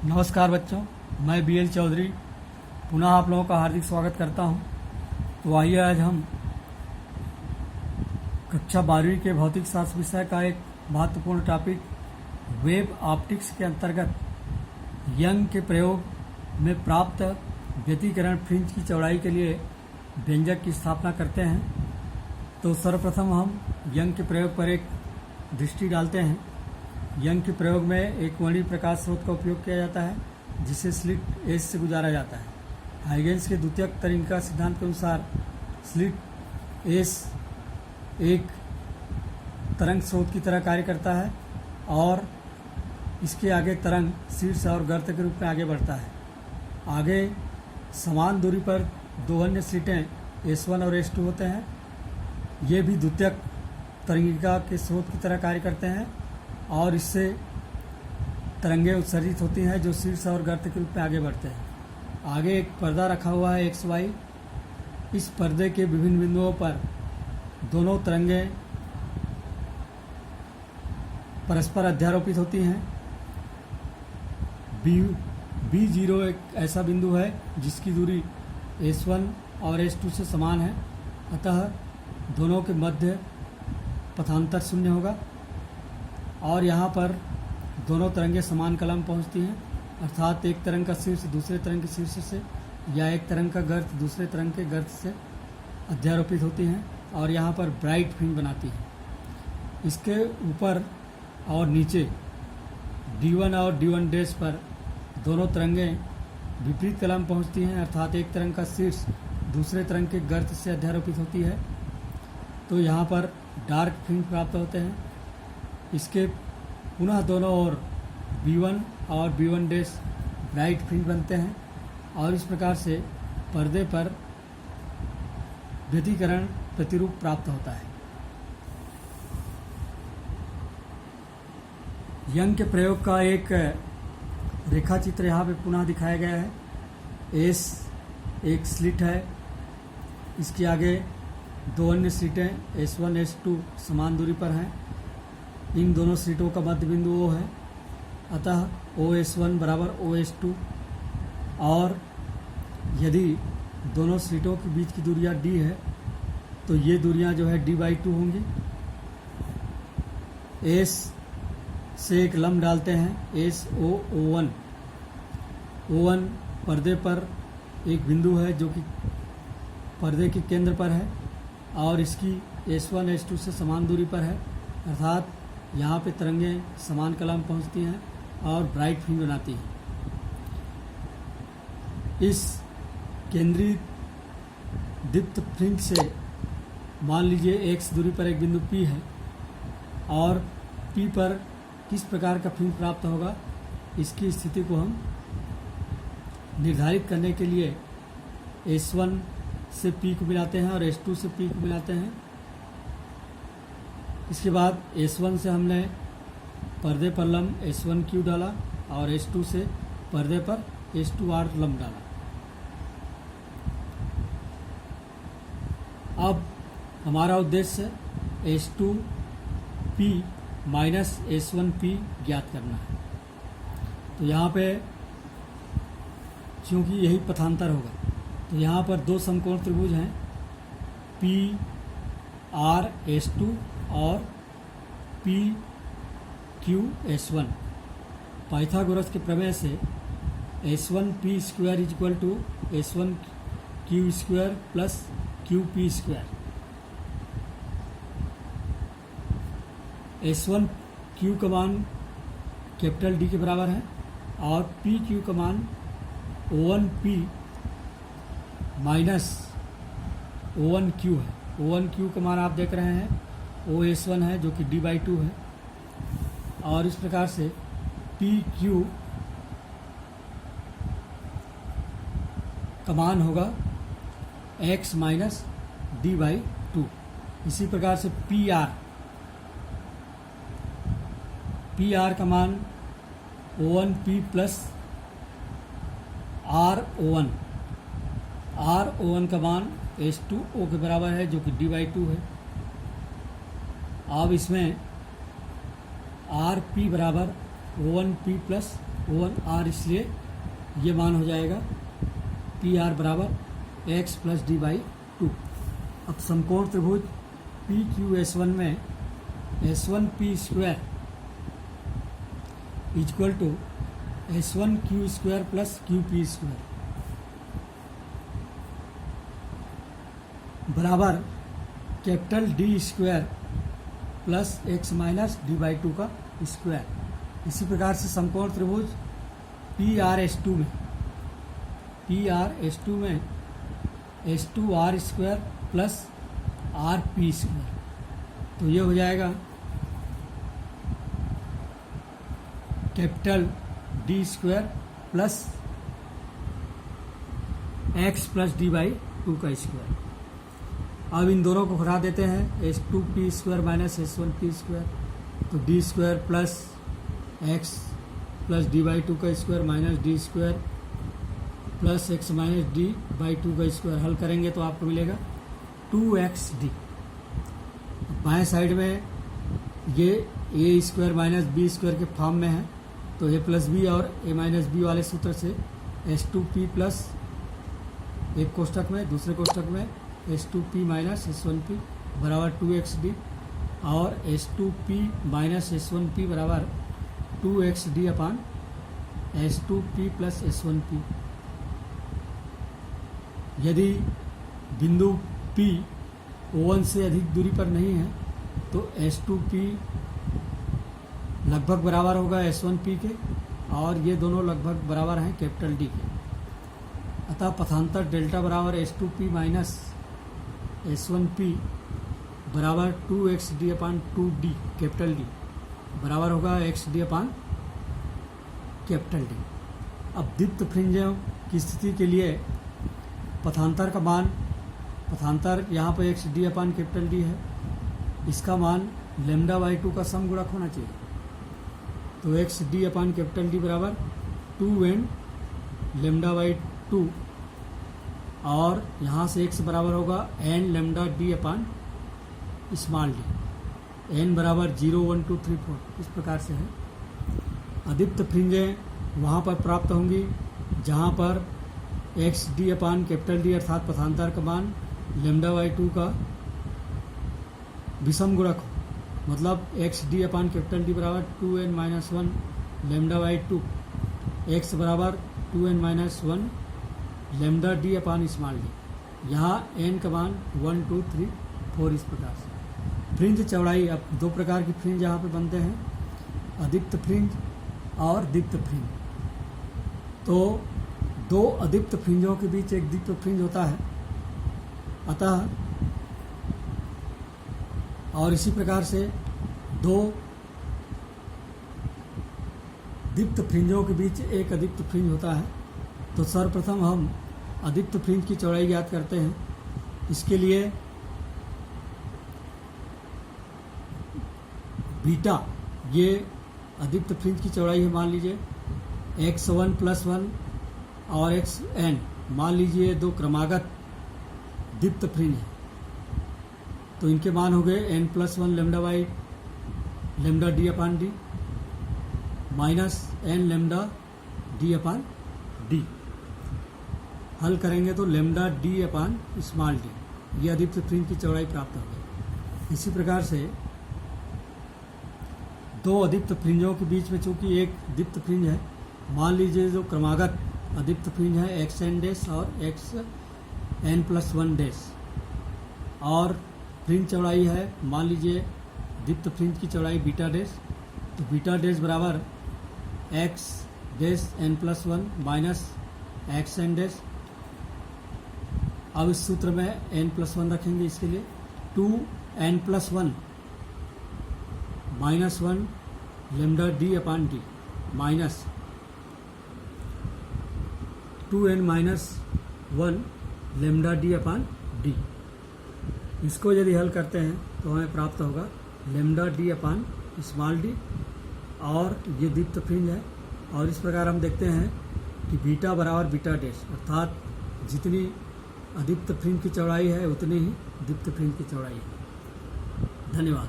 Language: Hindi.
नमस्कार बच्चों, मैं BL चौधरी पुनः आप लोगों का हार्दिक स्वागत करता हूं। तो आइए आज हम कक्षा 12वीं के भौतिक शास्त्र विषय का एक महत्वपूर्ण टॉपिक वेब ऑप्टिक्स के अंतर्गत यंग के प्रयोग में प्राप्त व्यतिकरण फ्रिंज की चौड़ाई के लिए व्यंजक की स्थापना करते हैं। तो सर्वप्रथम हम यंग के प्रयोग पर एक दृष्टि डालते हैं। यंग के प्रयोग में एक वर्णीय प्रकाश स्रोत का उपयोग किया जाता है जिसे स्लिट एज से गुजारा जाता है। हाइगेंस के द्वितीयक तरीका सिद्धांत के अनुसार स्लिट एज एक तरंग स्रोत की तरह कार्य करता है और इसके आगे तरंग शीर्ष और गर्त के रूप में आगे बढ़ता है। आगे समान दूरी पर दो अन्य स्लिटें S1 और S2 होते हैं। ये भी द्वितीयक तरंगिका के स्रोत की तरह कार्य करते हैं और इससे तरंगें उत्सर्जित होती हैं जो शीर्ष और गर्त के रूप में आगे बढ़ते हैं। आगे एक पर्दा रखा हुआ है XY। इस पर्दे के विभिन्न बिंदुओं पर दोनों तरंगें परस्पर अध्यारोपित होती हैं। B0 एक ऐसा बिंदु है जिसकी दूरी S1 और S2 से समान है, अतः दोनों के मध्य पथांतर शून्य होगा और यहाँ पर दोनों तरंगें समान कला में पहुँचती हैं, अर्थात एक तरंग का शीर्ष दूसरे तरंग के शीर्ष से या एक तरंग का गर्त दूसरे तरंग के गर्त से अध्यारोपित होती हैं और यहाँ पर ब्राइट फिल्म बनाती है। इसके ऊपर और नीचे D1 और D1 डैश पर दोनों तरंगें विपरीत कला में पहुँचती हैं, अर्थात एक तरंग का शीर्ष दूसरे तरंग के गर्त से अध्यारोपित होती है। तो यहाँ पर डार्क फिल्म प्राप्त होते हैं। इसके पुनः दोनों ओर B1 और B1 डैश ब्राइट फिल्म बनते हैं और इस प्रकार से पर्दे पर व्यतिकरण प्रतिरूप प्राप्त होता है। यंग के प्रयोग का एक रेखा चित्र यहाँ पे पुनः दिखाया गया है। एस एक स्लिट है, इसके आगे दो अन्य स्लिटें S1 S2 समान दूरी पर हैं। इन दोनों स्लिटों का मध्य बिंदु O है, अतः OS1 बराबर OS2 और यदि दोनों स्लिटों के बीच की दूरियां D है तो ये दूरियां जो है D/2 होंगी। S से एक लंब डालते हैं SO1। O1 पर्दे पर एक बिंदु है जो कि पर्दे के केंद्र पर है और इसकी S1 S2 से समान दूरी पर है, अर्थात यहाँ पे तरंगें समान कला में पहुँचती हैं और ब्राइट फिल्म बनाती हैं। इस केंद्रीय दीप्त फ्रिंज से मान लीजिए x दूरी पर एक बिंदु P है और P पर किस प्रकार का फ्रिंज प्राप्त होगा, इसकी स्थिति को हम निर्धारित करने के लिए S1 से P को मिलाते हैं और S2 से P को मिलाते हैं। इसके बाद S1 से हमने पर्दे पर लंब S1Q डाला और S2 से पर्दे पर S2R लंब डाला। अब हमारा उद्देश्य S2P माइनस S1P ज्ञात करना है। तो यहाँ पे चूँकि यही पथांतर होगा तो यहाँ पर दो समकोण त्रिभुज हैं PRS2 और PQS1। पाइथागोरस के प्रमेय से S1P square equal to S1Q square plus QP square. S1Q का मान कैपिटल D के बराबर है और PQ का मान O1P माइनस O1Q है। O1Q का मान आप देख रहे हैं OS1 है जो कि D/2 है और इस प्रकार से PQ का मान होगा X माइनस D/2। इसी प्रकार से PR का मान O1P प्लस RO1 का मान H2O के बराबर है जो कि D/2 है। अब इसमें RP बराबर O1P प्लस O1 R, इसलिए ये मान हो जाएगा पी आर बराबर X plus D by two. अब समकोण त्रिभुज पी क्यू एस वन में S one P square equal to S one Q square plus Q P square बराबर capital D square plus X minus D by two का स्क्वायर। इसी प्रकार से समकोण त्रिभुज पी आर एस टू में S two R square plus R P square, तो ये हो जाएगा capital D square plus X plus D by two का स्क्वायर। अब इन दोनों को घटा देते हैं, S two P square minus S one P square, तो D square plus X plus D by two का square minus D square plus X minus D by two का स्क्वायर। हल करेंगे तो आपको मिलेगा 2xd। बाएं साइड में ये ए स्क्वायर माइनस बी स्क्वायर के फॉर्म में है, तो ए प्लस बी और ए माइनस बी वाले सूत्र से एस टू पी प्लस एक कोष्टक में, दूसरे कोष्टक में S two P minus S one P बराबर 2xd और S two P minus S one P बराबर 2xd अपान S two P plus S one P. यदि बिंदु P O1 से अधिक दूरी पर नहीं है तो S2P लगभग बराबर होगा S1P के, और ये दोनों लगभग बराबर हैं कैपिटल D के। अतः पथांतर डेल्टा बराबर S2P माइनस S1P बराबर 2xd अपान 2d कैपिटल D बराबर होगा xd अपान कैपिटल D। अब दीप्त फ्रिंजों की स्थिति के लिए पथांतर का मान, पथांतर यहाँ पर एक्स डी अपान कैपिटल डी है, इसका मान लेमडा बाई टू का सम गुणक होना चाहिए। तो एक्स डी अपान कैपिटल डी बराबर 2n लेमडा बाई टू, और यहाँ से x बराबर होगा n lambda D upon small D, n बराबर 0 1 2 3 4 इस प्रकार से है। अदीप्त फ्रिंजें वहाँ पर प्राप्त होंगी जहाँ पर एक्स डी अपान कैपिटल डी अर्थात पथांतर का मान लेमडा बाई टू का विषम गुणक हो, मतलब एक्स डी अपान कैपिटल डी बराबर 2n minus one lambda by two, x बराबर 2n minus one lambda D upon small D. यहाँ n का मान 1 2 3 4 इस प्रकार से। फ्रिंज चौड़ाई, अब दो प्रकार की फ्रिंज यहाँ पे बनते हैं, अदीप्त फ्रिंज और दीप्त फ्रिंज। तो दो अदीप्त फ्रिंजों के बीच एक दीप्त फ्रिंज होता है, अतः और इसी प्रकार से दो दीप्त फ्रिंजों के बीच एक अदीप्त फ्रिंज होता है। तो सर्वप्रथम हम अदीप्त फ्रिंज की चौड़ाई ज्ञात करते हैं। इसके लिए बीटा, ये अदीप्त फ्रिंज की चौड़ाई है, मान लीजिए x1 प्लस 1 और xn, मान लीजिए दो क्रमागत दीप्त फ्रिंज है, तो इनके मान हो गए n plus 1 lambda by lambda D upon D minus n lambda D upon D. हल करेंगे तो lambda D upon small D, ये अदीप्त फ्रिंज की चौड़ाई प्राप्त हो गई। इसी प्रकार से दो अदीप्त फ्रिंजों के बीच में चूंकि एक दीप्त फ्रिंज है, मान लीजिए जो क्रमागत अदीप्त फ्रिंज है एक्स एन डैश और X N plus one dash, और फ्रिंज चौड़ाई है मान लीजिए दीप्त फ्रिंज की चौड़ाई बीटा डैश, तो बीटा डैश बराबर X dash N plus one minus X N dash. अब इस सूत्र में एन प्लस वन रखेंगे, इसके लिए 2n plus one minus one lambda D upon D minus 2n minus one lambda D upon D. इसको यदि हल करते हैं तो हमें प्राप्त होगा lambda D upon small D, और ये दीप्त फ्रिंज है। और इस प्रकार हम देखते हैं कि बीटा बराबर बीटा डैश, अर्थात जितनी अदीप्त फ्रिंज की चौड़ाई है उतनी ही दीप्त फ्रिंज की चौड़ाई है। धन्यवाद।